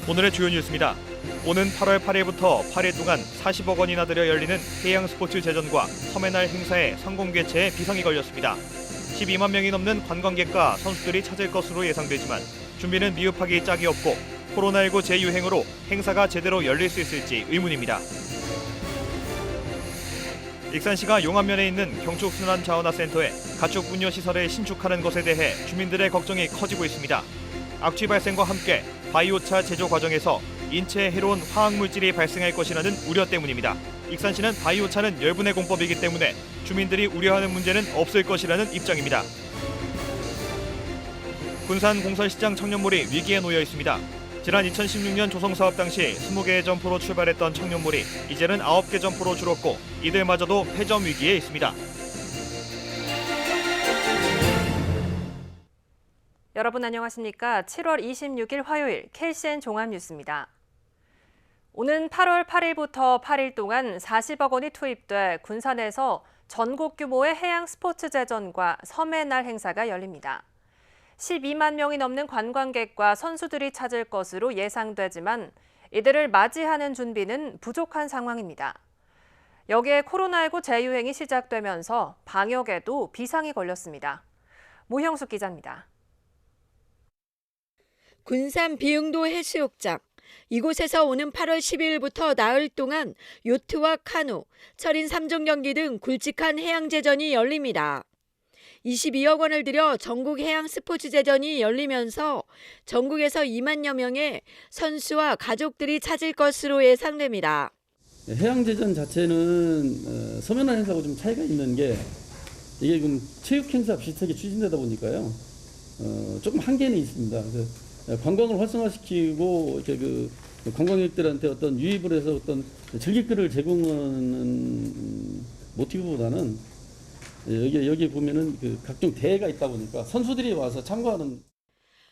오늘의 주요 뉴스입니다. 오는 8월 8일부터 8일 동안 40억 원이나 들여 열리는 해양 스포츠 제전과 섬의 날 행사의 성공 개최에 비상이 걸렸습니다. 12만 명이 넘는 관광객과 선수들이 찾을 것으로 예상되지만 준비는 미흡하기 짝이 없고 코로나19 재유행으로 행사가 제대로 열릴 수 있을지 의문입니다. 익산시가 용안면에 있는 경축순환자원화센터에 가축 분뇨 시설을 신축하는 것에 대해 주민들의 걱정이 커지고 있습니다. 악취 발생과 함께 바이오차 제조 과정에서 인체에 해로운 화학물질이 발생할 것이라는 우려 때문입니다. 익산시는 바이오차는 열분해 공법이기 때문에 주민들이 우려하는 문제는 없을 것이라는 입장입니다. 군산 공설시장 청년몰이 위기에 놓여 있습니다. 지난 2016년 조성사업 당시 20개의 점포로 출발했던 청년몰이 이제는 9개 점포로 줄었고 이들마저도 폐점 위기에 있습니다. 여러분 안녕하십니까? 7월 26일 화요일 KCN 종합뉴스입니다. 오는 8월 8일부터 8일 동안 40억 원이 투입돼 군산에서 전국 규모의 해양 스포츠 제전과 섬의 날 행사가 열립니다. 12만 명이 넘는 관광객과 선수들이 찾을 것으로 예상되지만 이들을 맞이하는 준비는 부족한 상황입니다. 여기에 코로나19 재유행이 시작되면서 방역에도 비상이 걸렸습니다. 모형숙 기자입니다. 군산 비흥도 해수욕장. 이곳에서 오는 8월 12일부터 나흘 동안 요트와 카누, 철인 3종 경기 등 굵직한 해양제전이 열립니다. 22억 원을 들여 전국 해양 스포츠 제전이 열리면서 전국에서 2만여 명의 선수와 가족들이 찾을 것으로 예상됩니다. 해양제전 자체는 서면화 행사하고 좀 차이가 있는 게 이게 좀 체육 행사 비슷하게 추진되다 보니까요. 조금 한계는 있습니다. 그래서 관광을 활성화시키고 이렇게 그 관광객들한테 어떤 유입을 해서 어떤 즐길거리를 제공하는 모티브보다는 여기 보면은 그 각종 대회가 있다 보니까 선수들이 와서 참가하는.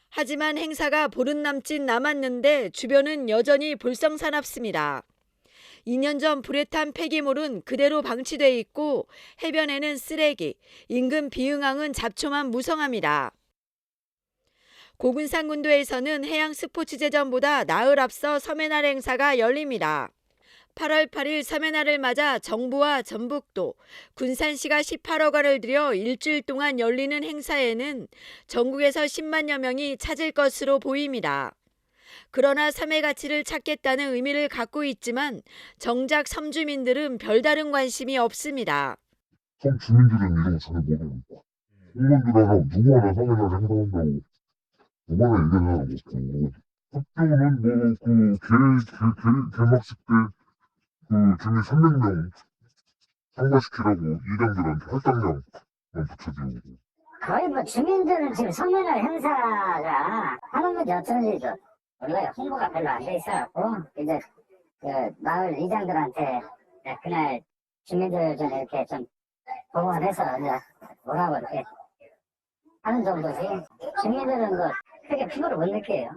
하지만 행사가 보름 남짓 남았는데 주변은 여전히 볼썽사납습니다. 2년 전 불에 탄 폐기물은 그대로 방치돼 있고 해변에는 쓰레기, 인근 비흥항은 잡초만 무성합니다. 고군산군도에서는 해양 스포츠 제전보다 나흘 앞서 섬의 날 행사가 열립니다. 8월 8일 섬의 날을 맞아 정부와 전북도, 군산시가 18억 원을 들여 일주일 동안 열리는 행사에는 전국에서 10만여 명이 찾을 것으로 보입니다. 그러나 섬의 가치를 찾겠다는 의미를 갖고 있지만 정작 섬 주민들은 별다른 관심이 없습니다. 섬 주민들은 이런 거 잘 모르니까. 공무원들하고 누구 하나 섬의 날에 행사한다고 누구 하나 얘기를 하나 못하고. 학교는 개막식 때 주민 300명 참가시키라고 이장들한테 할당량만 붙여주고. 거의 주민들은 지금 섬의 날 행사가 하는 건지 어쩐지 우리가 홍보가 별로 안 돼 있어갖고 이제 마을 이장들한테 그날 주민들 좀 이렇게 좀 보고해서 뭐라고 이렇게 하는 정도지 주민들은 크게 피부를 못 느껴요.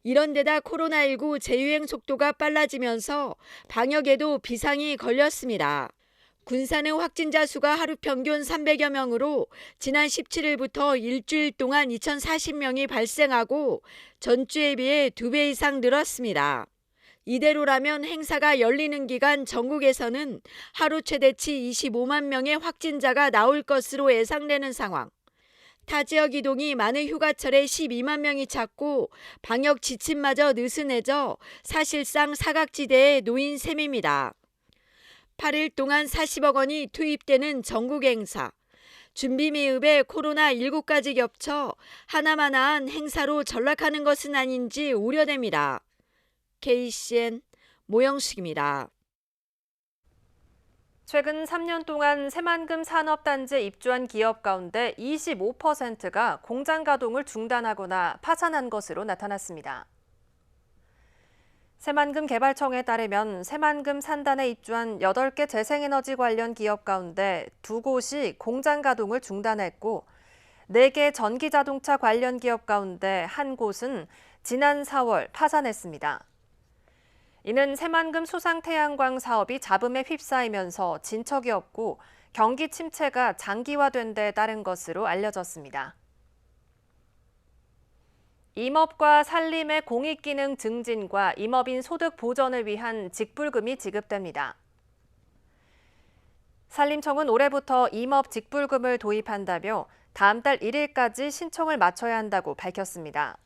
이런 데다 코로나19 재유행 속도가 빨라지면서 방역에도 비상이 걸렸습니다. 군산의 확진자 수가 하루 평균 300여 명으로 지난 17일부터 일주일 동안 2,040명이 발생하고 전주에 비해 2배 이상 늘었습니다. 이대로라면 행사가 열리는 기간 전국에서는 하루 최대치 25만 명의 확진자가 나올 것으로 예상되는 상황. 타 지역 이동이 많은 휴가철에 12만 명이 찾고 방역 지침마저 느슨해져 사실상 사각지대에 놓인 셈입니다. 8일 동안 40억 원이 투입되는 전국 행사. 준비 미흡에 코로나19까지 겹쳐 하나마나한 행사로 전락하는 것은 아닌지 우려됩니다. KCN 모형숙입니다. 최근 3년 동안 새만금 산업단지에 입주한 기업 가운데 25%가 공장 가동을 중단하거나 파산한 것으로 나타났습니다. 새만금 개발청에 따르면 새만금 산단에 입주한 8개 재생에너지 관련 기업 가운데 2곳이 공장 가동을 중단했고 4개 전기자동차 관련 기업 가운데 1곳은 지난 4월 파산했습니다. 이는 새만금 수상태양광 사업이 잡음에 휩싸이면서 진척이 없고 경기 침체가 장기화된 데 따른 것으로 알려졌습니다. 임업과 산림의 공익기능 증진과 임업인 소득 보전을 위한 직불금이 지급됩니다. 산림청은 올해부터 임업 직불금을 도입한다며 다음 달 1일까지 신청을 마쳐야 한다고 밝혔습니다.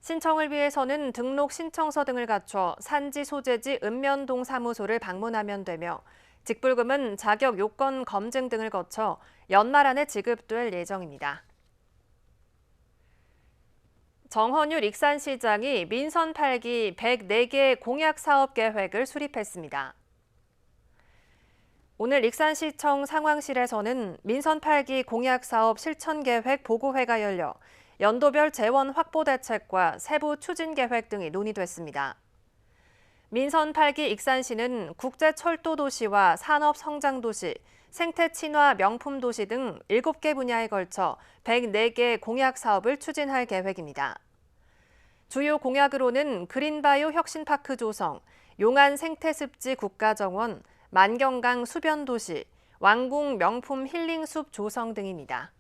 신청을 위해서는 등록 신청서 등을 갖춰 산지 소재지 읍면동 사무소를 방문하면 되며 직불금은 자격 요건 검증 등을 거쳐 연말 안에 지급될 예정입니다. 정헌율 익산시장이 민선 8기 104개 공약 사업 계획을 수립했습니다. 오늘 익산시청 상황실에서는 민선 8기 공약 사업 실천 계획 보고회가 열려 연도별 재원 확보 대책과 세부 추진 계획 등이 논의됐습니다. 민선 8기 익산시는 국제철도도시와 산업성장도시, 생태친화 명품도시 등 7개 분야에 걸쳐 104개 공약 사업을 추진할 계획입니다. 주요 공약으로는 그린바이오 혁신파크 조성, 용안 생태습지 국가정원, 만경강 수변도시, 왕궁 명품 힐링숲 조성 등입니다.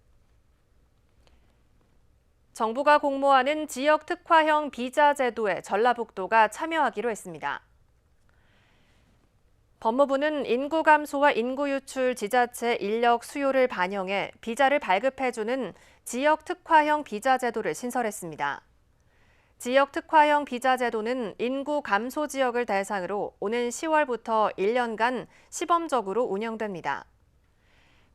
정부가 공모하는 지역 특화형 비자 제도에 전라북도가 참여하기로 했습니다. 법무부는 인구 감소와 인구 유출 지자체 인력 수요를 반영해 비자를 발급해주는 지역 특화형 비자 제도를 신설했습니다. 지역 특화형 비자 제도는 인구 감소 지역을 대상으로 오는 10월부터 1년간 시범적으로 운영됩니다.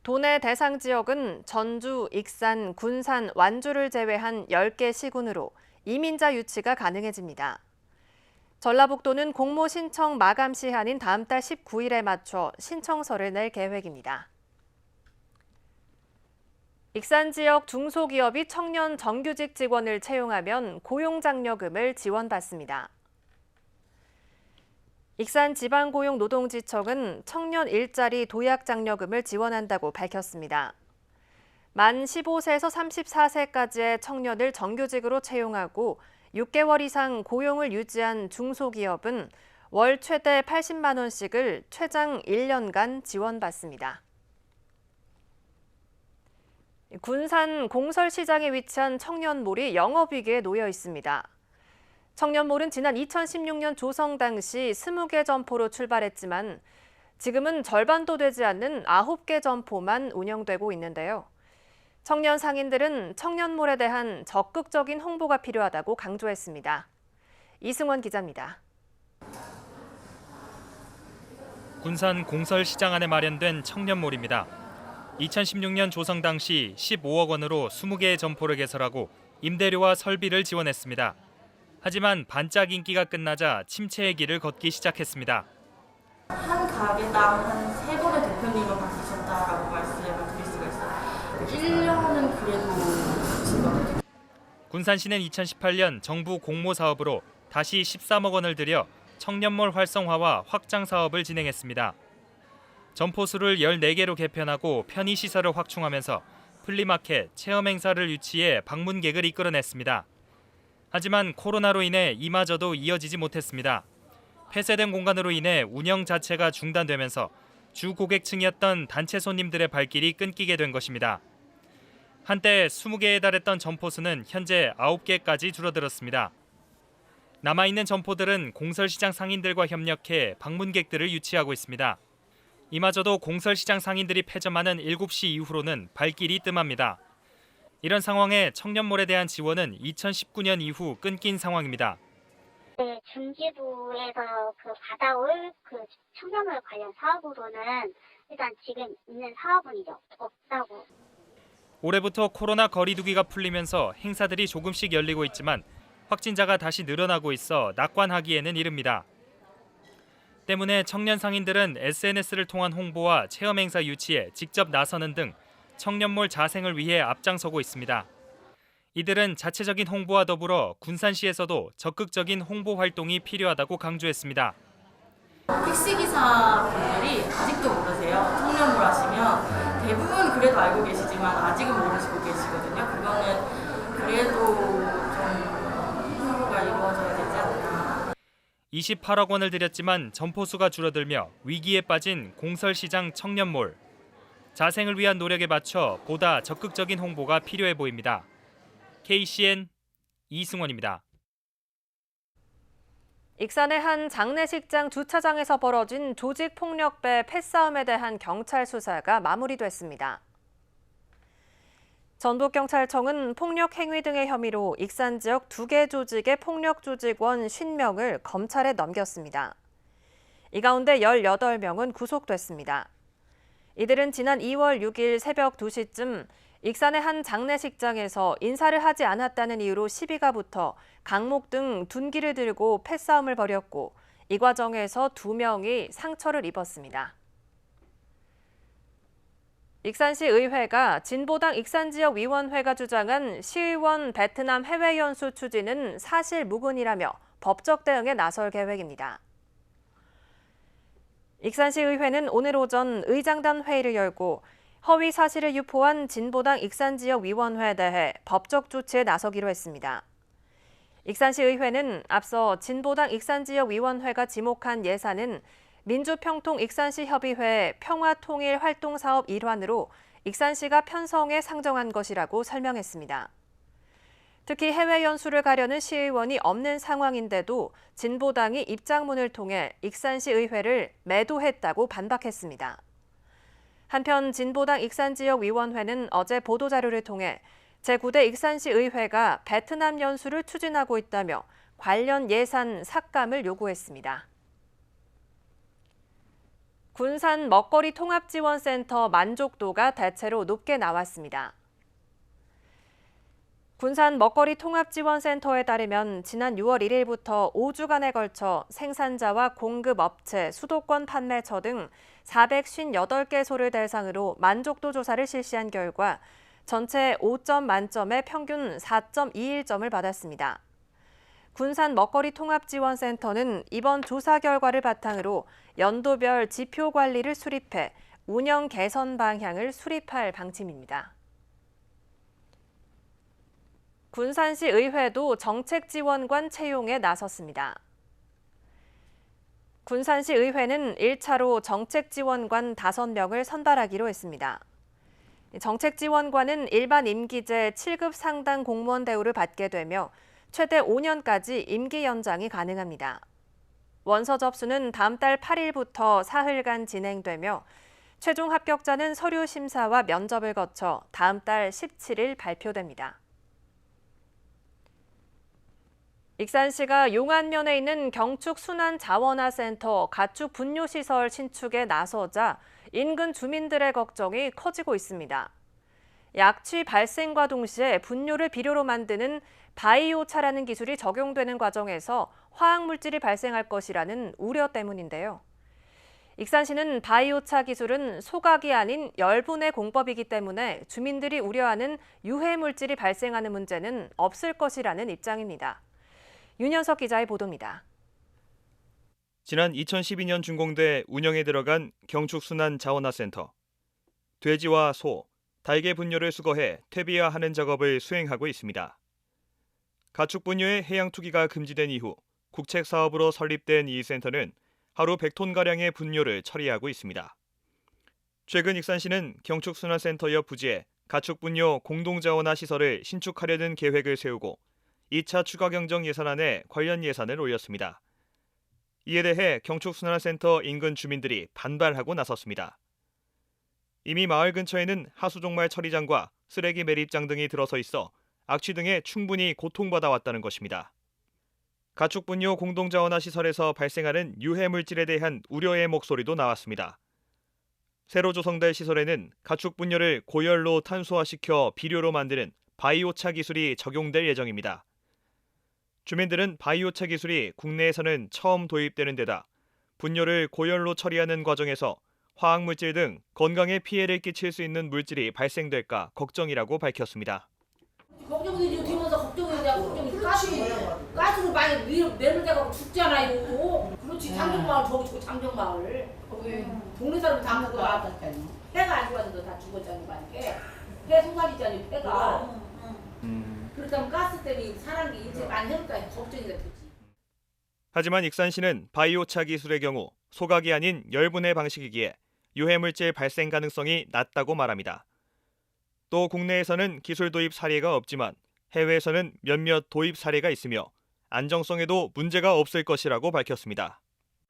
도내 대상 지역은 전주, 익산, 군산, 완주를 제외한 10개 시군으로 이민자 유치가 가능해집니다. 전라북도는 공모 신청 마감 시한인 다음 달 19일에 맞춰 신청서를 낼 계획입니다. 익산 지역 중소기업이 청년 정규직 직원을 채용하면 고용장려금을 지원받습니다. 익산 지방고용노동지청은 청년 일자리 도약장려금을 지원한다고 밝혔습니다. 만 15세에서 34세까지의 청년을 정규직으로 채용하고 6개월 이상 고용을 유지한 중소기업은 월 최대 80만 원씩을 최장 1년간 지원받습니다. 군산 공설시장에 위치한 청년몰이 영업위기에 놓여 있습니다. 청년몰은 지난 2016년 조성 당시 20개 점포로 출발했지만 지금은 절반도 되지 않는 9개 점포만 운영되고 있는데요. 청년 상인들은 청년몰에 대한 적극적인 홍보가 필요하다고 강조했습니다. 이승원 기자입니다. 군산 공설시장 안에 마련된 청년몰입니다. 2016년 조성 당시 15억 원으로 20개의 점포를 개설하고 임대료와 설비를 지원했습니다. 하지만 반짝 인기가 끝나자 침체의 길을 걷기 시작했습니다. 한 가게당 한 3분의 대표님은 바뀌셨다라고 말씀을 드릴 수가 있어요. 1년은 그래도 지금. 군산시는 2018년 정부 공모 사업으로 다시 13억 원을 들여 청년몰 활성화와 확장 사업을 진행했습니다. 점포 수를 14개로 개편하고 편의시설을 확충하면서 플리마켓, 체험 행사를 유치해 방문객을 이끌어냈습니다. 하지만 코로나로 인해 이마저도 이어지지 못했습니다. 폐쇄된 공간으로 인해 운영 자체가 중단되면서 주 고객층이었던 단체 손님들의 발길이 끊기게 된 것입니다. 한때 20개에 달했던 점포 수는 현재 9개까지 줄어들었습니다. 남아있는 점포들은 공설시장 상인들과 협력해 방문객들을 유치하고 있습니다. 이마저도 공설시장 상인들이 폐점하는 7시 이후로는 발길이 뜸합니다. 이런 상황에 청년몰에 대한 지원은 2019년 이후 끊긴 상황입니다. 네, 중기부에서 받아올 청년몰 관련 사업으로는 일단 지금 있는 사업은 이제 없다고. 올해부터 코로나 거리두기가 풀리면서 행사들이 조금씩 열리고 있지만 확진자가 다시 늘어나고 있어 낙관하기에는 이릅니다. 때문에 청년 상인들은 SNS를 통한 홍보와 체험 행사 유치에 직접 나서는 등 청년몰 자생을 위해 앞장서고 있습니다. 이들은 자체적인 홍보와 더불어 군산시에서도 적극적인 홍보 활동이 필요하다고 강조했습니다. 택시기사 분들이 아직도 모르세요. 청년몰 하시면 대부분 그래도 알고 계시지만 아직은 모르시고 계시거든요. 그거는 그래도 좀 홍보가 이루어져야 되지 않나. 28억 원을 들였지만 점포 수가 줄어들며 위기에 빠진 공설시장 청년몰. 자생을 위한 노력에 맞춰 보다 적극적인 홍보가 필요해 보입니다. KCN 이승원입니다. 익산의 한 장례식장 주차장에서 벌어진 조직폭력배 패싸움에 대한 경찰 수사가 마무리됐습니다. 전북경찰청은 폭력 행위 등의 혐의로 익산 지역 2개 조직의 폭력 조직원 50명을 검찰에 넘겼습니다. 이 가운데 18명은 구속됐습니다. 이들은 지난 2월 6일 새벽 2시쯤 익산의 한 장례식장에서 인사를 하지 않았다는 이유로 시비가 붙어 강목 등 둔기를 들고 패싸움을 벌였고 이 과정에서 2명이 상처를 입었습니다. 익산시 의회가 진보당 익산지역위원회가 주장한 시의원 베트남 해외 연수 추진은 사실무근이라며 법적 대응에 나설 계획입니다. 익산시 의회는 오늘 오전 의장단 회의를 열고 허위 사실을 유포한 진보당 익산지역위원회에 대해 법적 조치에 나서기로 했습니다. 익산시 의회는 앞서 진보당 익산지역위원회가 지목한 예산은 민주평통 익산시 협의회 평화통일 활동사업 일환으로 익산시가 편성해 상정한 것이라고 설명했습니다. 특히 해외 연수를 가려는 시의원이 없는 상황인데도 진보당이 입장문을 통해 익산시 의회를 매도했다고 반박했습니다. 한편 진보당 익산지역위원회는 어제 보도자료를 통해 제9대 익산시 의회가 베트남 연수를 추진하고 있다며 관련 예산 삭감을 요구했습니다. 군산 먹거리 통합지원센터 만족도가 대체로 높게 나왔습니다. 군산 먹거리 통합지원센터에 따르면 지난 6월 1일부터 5주간에 걸쳐 생산자와 공급업체, 수도권 판매처 등 458개소를 대상으로 만족도 조사를 실시한 결과 전체 5점 만점에 평균 4.21점을 받았습니다. 군산 먹거리 통합지원센터는 이번 조사 결과를 바탕으로 연도별 지표 관리를 수립해 운영 개선 방향을 수립할 방침입니다. 군산시 의회도 정책지원관 채용에 나섰습니다. 군산시 의회는 1차로 정책지원관 5명을 선발하기로 했습니다. 정책지원관은 일반 임기제 7급 상당 공무원 대우를 받게 되며 최대 5년까지 임기 연장이 가능합니다. 원서 접수는 다음 달 8일부터 사흘간 진행되며 최종 합격자는 서류 심사와 면접을 거쳐 다음 달 17일 발표됩니다. 익산시가 용안면에 있는 경축순환자원화센터 가축 분뇨시설 신축에 나서자 인근 주민들의 걱정이 커지고 있습니다. 약취 발생과 동시에 분뇨를 비료로 만드는 바이오차라는 기술이 적용되는 과정에서 화학물질이 발생할 것이라는 우려 때문인데요. 익산시는 바이오차 기술은 소각이 아닌 열분해 공법이기 때문에 주민들이 우려하는 유해물질이 발생하는 문제는 없을 것이라는 입장입니다. 윤현석 기자의 보도입니다. 지난 2012년 준공돼 운영에 들어간 경축순환자원화센터. 돼지와 소, 닭의 분뇨를 수거해 퇴비화하는 작업을 수행하고 있습니다. 가축 분뇨의 해양 투기가 금지된 이후 국책 사업으로 설립된 이 센터는 하루 100톤가량의 분뇨를 처리하고 있습니다. 최근 익산시는 경축순환센터 옆 부지에 가축 분뇨 공동자원화 시설을 신축하려는 계획을 세우고 2차 추가 경정 예산안에 관련 예산을 올렸습니다. 이에 대해 경축순환센터 인근 주민들이 반발하고 나섰습니다. 이미 마을 근처에는 하수종말 처리장과 쓰레기 매립장 등이 들어서 있어 악취 등에 충분히 고통받아 왔다는 것입니다. 가축 분뇨 공동자원화 시설에서 발생하는 유해 물질에 대한 우려의 목소리도 나왔습니다. 새로 조성될 시설에는 가축 분뇨를 고열로 탄소화시켜 비료로 만드는 바이오차 기술이 적용될 예정입니다. 주민들은 바이오차 기술이 국내에서는 처음 도입되는 데다 분뇨를 고열로 처리하는 과정에서 화학물질 등 건강에 피해를 끼칠 수 있는 물질이 발생될까 걱정이라고 밝혔습니다. 걱정이 되면서 걱정이 되고 걱정이 가스로 많이 내릴 때가 죽잖아요. 그렇지 장정마을 저기 있고 장정마을 거기 동네 사람 다 먹고 나왔잖아요. 해가 안 좋아서 다 죽었잖아요. 해 송사리잖아요. 해가. 그렇다면 가스 때문에 사람이 인체 많이 해볼까 걱정이 되지. 하지만 익산시는 바이오차 기술의 경우 소각이 아닌 열분해 방식이기에 유해물질 발생 가능성이 낮다고 말합니다. 또 국내에서는 기술 도입 사례가 없지만 해외에서는 몇몇 도입 사례가 있으며 안정성에도 문제가 없을 것이라고 밝혔습니다.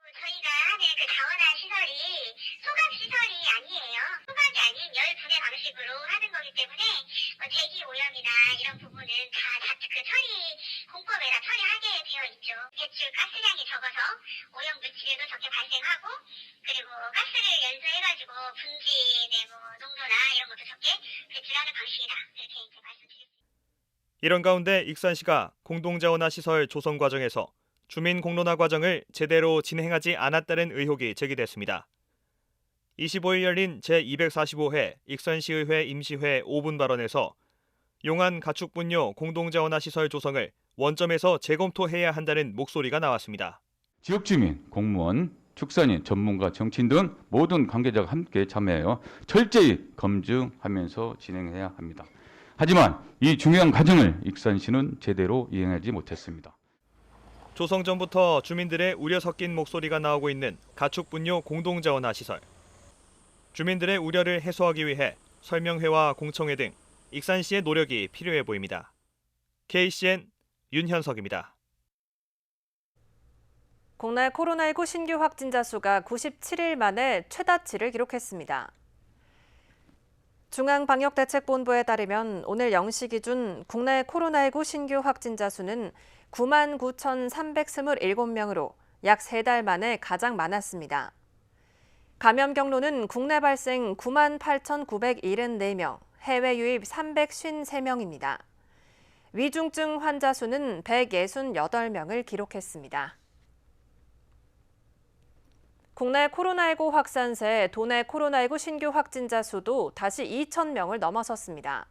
저희가 하는 그 자원화 시설이 소각 시설이 아니에요. 소각이 아닌 열 분해 방식으로 하는 거기 때문에 대기 오염이나 이런 부분은 다 그 처리 공법에다 처리하게 되어 있죠. 배출 가스량이 적어서 오염 물질도 적게 발생하고 그리고 가스를 연소해가지고 분진의 농도나 이런 것도 적게 배출하는 방식이다. 이렇게 이제 말씀드립니다. 이런 가운데 익산시가 공동자원화 시설 조성 과정에서 주민 공론화 과정을 제대로 진행하지 않았다는 의혹이 제기됐습니다. 25일 열린 제245회 익산시의회 임시회 5분 발언에서 용안 가축분뇨 공동자원화 시설 조성을 원점에서 재검토해야 한다는 목소리가 나왔습니다. 지역주민, 공무원, 축산인, 전문가, 정치인 등 모든 관계자가 함께 참여하여 철저히 검증하면서 진행해야 합니다. 하지만 이 중요한 과정을 익산시는 제대로 이행하지 못했습니다. 조성 전부터 주민들의 우려 섞인 목소리가 나오고 있는 가축분뇨 공동자원화 시설. 주민들의 우려를 해소하기 위해 설명회와 공청회 등 익산시의 노력이 필요해 보입니다. KCN 윤현석입니다. 국내 코로나19 신규 확진자 수가 97일 만에 최다치를 기록했습니다. 중앙방역대책본부에 따르면 오늘 0시 기준 국내 코로나19 신규 확진자 수는 99,327명으로 약 3달 만에 가장 많았습니다. 감염 경로는 국내 발생 98,974명, 해외 유입 353명입니다. 위중증 환자 수는 168명을 기록했습니다. 국내 코로나19 확산세 도내 코로나19 신규 확진자 수도 다시 2,000명을 넘어섰습니다.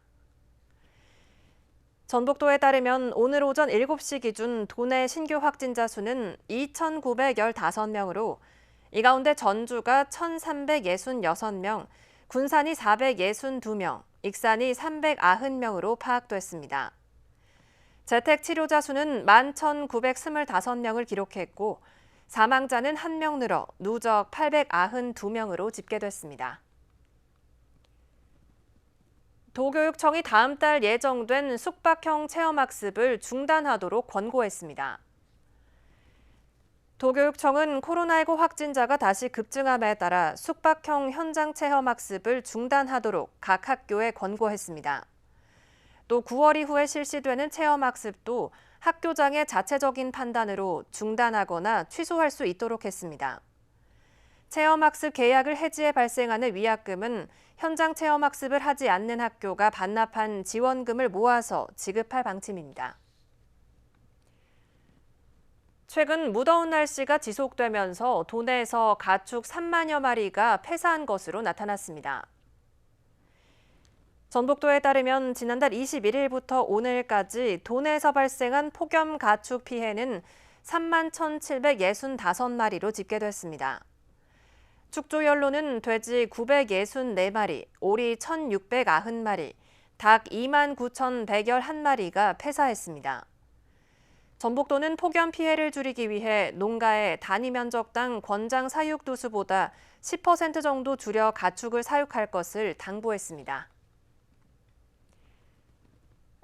전북도에 따르면 오늘 오전 7시 기준 도내 신규 확진자 수는 2,915명으로 이 가운데 전주가 1,366명, 군산이 462명, 익산이 390명으로 파악됐습니다. 재택치료자 수는 11,925명을 기록했고 사망자는 1명 늘어 누적 892명으로 집계됐습니다. 도교육청이 다음 달 예정된 숙박형 체험학습을 중단하도록 권고했습니다. 도교육청은 코로나19 확진자가 다시 급증함에 따라 숙박형 현장 체험학습을 중단하도록 각 학교에 권고했습니다. 또 9월 이후에 실시되는 체험학습도 학교장의 자체적인 판단으로 중단하거나 취소할 수 있도록 했습니다. 체험학습 계약을 해지해 발생하는 위약금은 현장 체험학습을 하지 않는 학교가 반납한 지원금을 모아서 지급할 방침입니다. 최근 무더운 날씨가 지속되면서 도내에서 가축 3만여 마리가 폐사한 것으로 나타났습니다. 전북도에 따르면 지난달 21일부터 오늘까지 도내에서 발생한 폭염 가축 피해는 31,765마리로 집계됐습니다. 축조연로는 돼지 964마리, 오리 1,690마리, 닭 29,111마리가 폐사했습니다. 전북도는 폭염 피해를 줄이기 위해 농가의 단위 면적당 권장 사육 두수보다 10% 정도 줄여 가축을 사육할 것을 당부했습니다.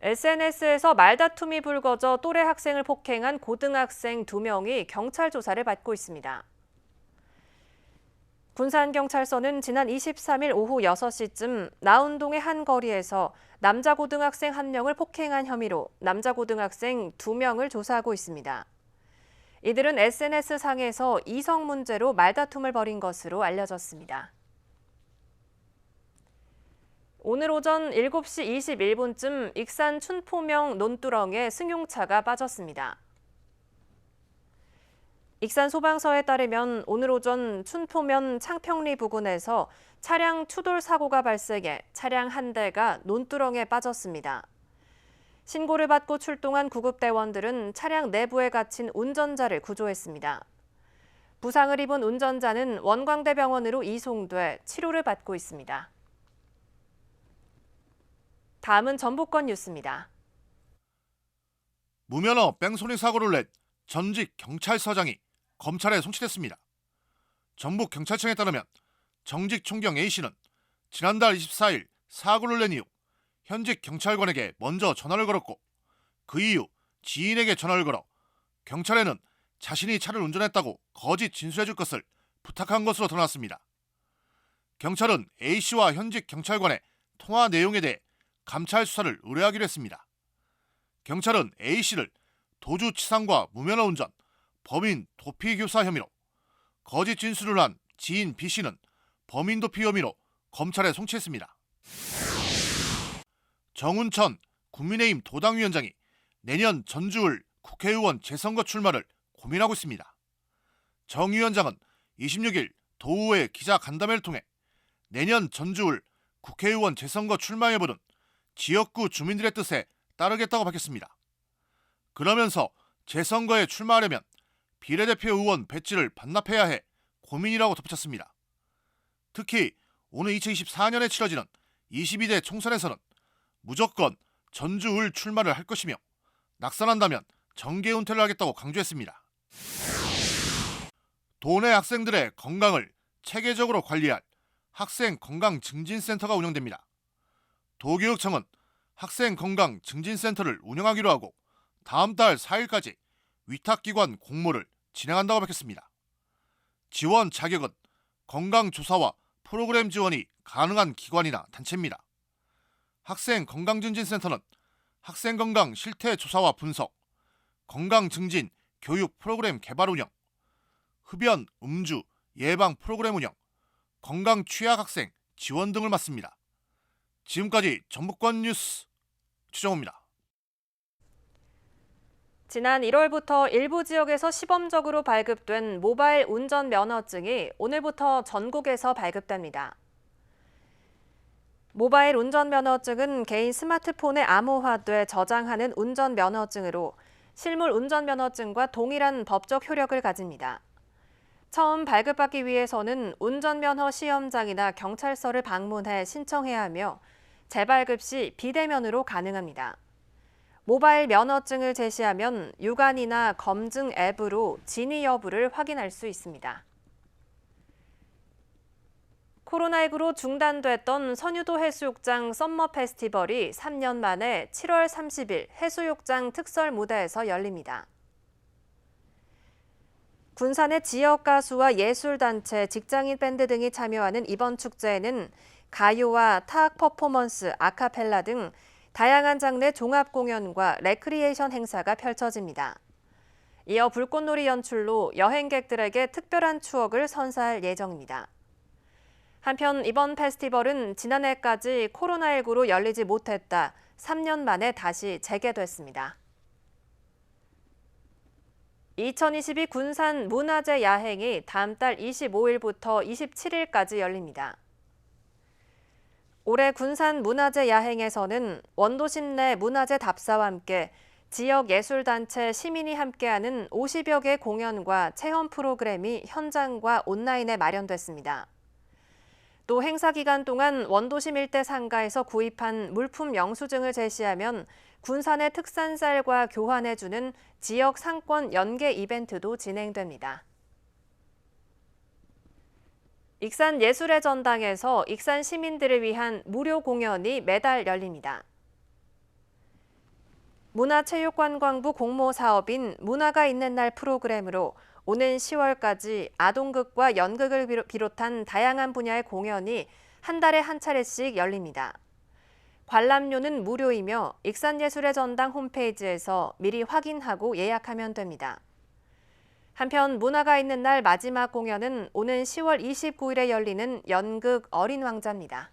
SNS에서 말다툼이 불거져 또래 학생을 폭행한 고등학생 2명이 경찰 조사를 받고 있습니다. 군산경찰서는 지난 23일 오후 6시쯤 나운동의 한 거리에서 남자 고등학생 1명을 폭행한 혐의로 남자 고등학생 2명을 조사하고 있습니다. 이들은 SNS상에서 이성 문제로 말다툼을 벌인 것으로 알려졌습니다. 오늘 오전 7시 21분쯤 익산 춘포명 논두렁에 승용차가 빠졌습니다. 익산 소방서에 따르면 오늘 오전 춘포면 창평리 부근에서 차량 추돌 사고가 발생해 차량 한 대가 논두렁에 빠졌습니다. 신고를 받고 출동한 구급대원들은 차량 내부에 갇힌 운전자를 구조했습니다. 부상을 입은 운전자는 원광대병원으로 이송돼 치료를 받고 있습니다. 다음은 전북권 뉴스입니다. 무면허 뺑소니 사고를 낸 전직 경찰서장이 검찰에 송치됐습니다. 전북경찰청에 따르면 정직 총경 A씨는 지난달 24일 사고를 낸 이후 현직 경찰관에게 먼저 전화를 걸었고 그 이후 지인에게 전화를 걸어 경찰에는 자신이 차를 운전했다고 거짓 진술해줄 것을 부탁한 것으로 드러났습니다. 경찰은 A씨와 현직 경찰관의 통화 내용에 대해 감찰 수사를 의뢰하기로 했습니다. 경찰은 A씨를 도주치상과 무면허 운전, 범인 도피교사 혐의로, 거짓 진술을 한 지인 B씨는 범인 도피 혐의로 검찰에 송치했습니다. 정운천 국민의힘 도당위원장이 내년 전주을 국회의원 재선거 출마를 고민하고 있습니다. 정 위원장은 26일 도의회 기자간담회를 통해 내년 전주을 국회의원 재선거 출마해보는 지역구 주민들의 뜻에 따르겠다고 밝혔습니다. 그러면서 재선거에 출마하려면 비례대표 의원 배지를 반납해야 해 고민이라고 덧붙였습니다. 특히 오는 2024년에 치러지는 22대 총선에서는 무조건 전주을 출마를 할 것이며 낙선한다면 정계 은퇴를 하겠다고 강조했습니다. 도내 학생들의 건강을 체계적으로 관리할 학생 건강 증진센터가 운영됩니다. 도교육청은 학생 건강 증진센터를 운영하기로 하고 다음 달 4일까지 위탁기관 공모를 진행한다고 밝혔습니다. 지원 자격은 건강조사와 프로그램 지원이 가능한 기관이나 단체입니다. 학생 건강증진센터는 학생 건강 실태 조사와 분석, 건강 증진 교육 프로그램 개발 운영, 흡연, 음주 예방 프로그램 운영, 건강 취약 학생 지원 등을 맡습니다. 지금까지 전북권 뉴스 추정호입니다. 지난 1월부터 일부 지역에서 시범적으로 발급된 모바일 운전 면허증이 오늘부터 전국에서 발급됩니다. 모바일 운전 면허증은 개인 스마트폰에 암호화돼 저장하는 운전 면허증으로 실물 운전 면허증과 동일한 법적 효력을 가집니다. 처음 발급받기 위해서는 운전면허 시험장이나 경찰서를 방문해 신청해야 하며 재발급 시 비대면으로 가능합니다. 모바일 면허증을 제시하면 유관이나 검증 앱으로 진위 여부를 확인할 수 있습니다. 코로나19로 중단됐던 선유도 해수욕장 썸머 페스티벌이 3년 만에 7월 30일 해수욕장 특설 무대에서 열립니다. 군산의 지역 가수와 예술단체, 직장인 밴드 등이 참여하는 이번 축제에는 가요와 타악 퍼포먼스, 아카펠라 등 다양한 장르의 종합 공연과 레크리에이션 행사가 펼쳐집니다. 이어 불꽃놀이 연출로 여행객들에게 특별한 추억을 선사할 예정입니다. 한편 이번 페스티벌은 지난해까지 코로나19로 열리지 못했다 3년 만에 다시 재개됐습니다. 2022 군산 문화제 야행이 다음 달 25일부터 27일까지 열립니다. 올해 군산 문화제 야행에서는 원도심 내 문화재 답사와 함께 지역 예술단체 시민이 함께하는 50여 개 공연과 체험 프로그램이 현장과 온라인에 마련됐습니다. 또 행사 기간 동안 원도심 일대 상가에서 구입한 물품 영수증을 제시하면 군산의 특산쌀과 교환해주는 지역 상권 연계 이벤트도 진행됩니다. 익산 예술의 전당에서 익산 시민들을 위한 무료 공연이 매달 열립니다. 문화체육관광부 공모 사업인 문화가 있는 날 프로그램으로 오는 10월까지 아동극과 연극을 비롯한 다양한 분야의 공연이 한 달에 한 차례씩 열립니다. 관람료는 무료이며 익산예술의 전당 홈페이지에서 미리 확인하고 예약하면 됩니다. 한편 문화가 있는 날 마지막 공연은 오는 10월 29일에 열리는 연극 어린 왕자입니다.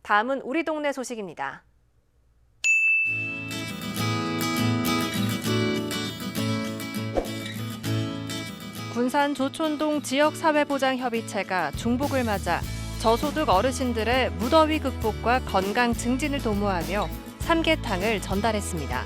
다음은 우리 동네 소식입니다. 군산 조촌동 지역사회보장협의체가 중복을 맞아 저소득 어르신들의 무더위 극복과 건강 증진을 도모하며 삼계탕을 전달했습니다.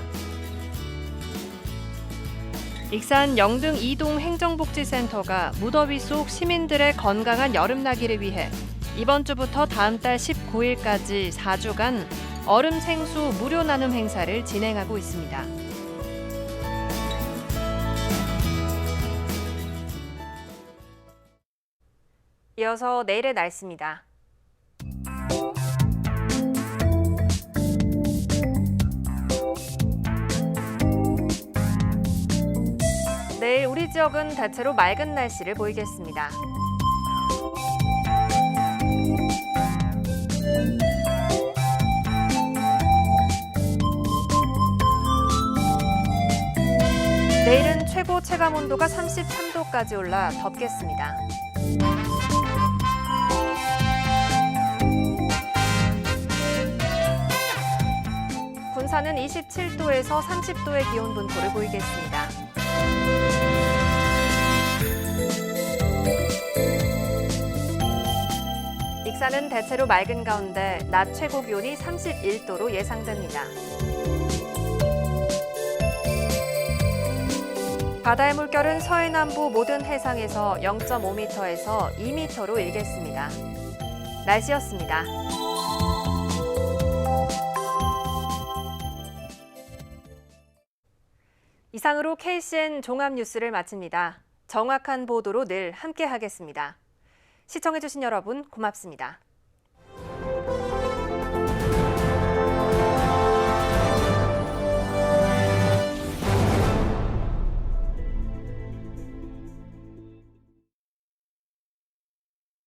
익산 영등 2동 행정복지센터가 무더위 속 시민들의 건강한 여름나기를 위해 이번 주부터 다음 달 19일까지 4주간 얼음 생수 무료 나눔 행사를 진행하고 있습니다. 이어서 내일의 날씨입니다. 내일 우리 지역은 대체로 맑은 날씨를 보이겠습니다. 내일은 최고 체감 온도가 33도까지 올라 덥겠습니다. 군산은 27도에서 30도의 기온 분포를 보이겠습니다. 익산은 대체로 맑은 가운데 낮 최고 기온이 31도로 예상됩니다. 바다의 물결은 서해남부 모든 해상에서 0.5m에서 2m로 일겠습니다. 날씨였습니다. 이상으로 KCN 종합뉴스를 마칩니다. 정확한 보도로 늘 함께하겠습니다. 시청해주신 여러분 고맙습니다.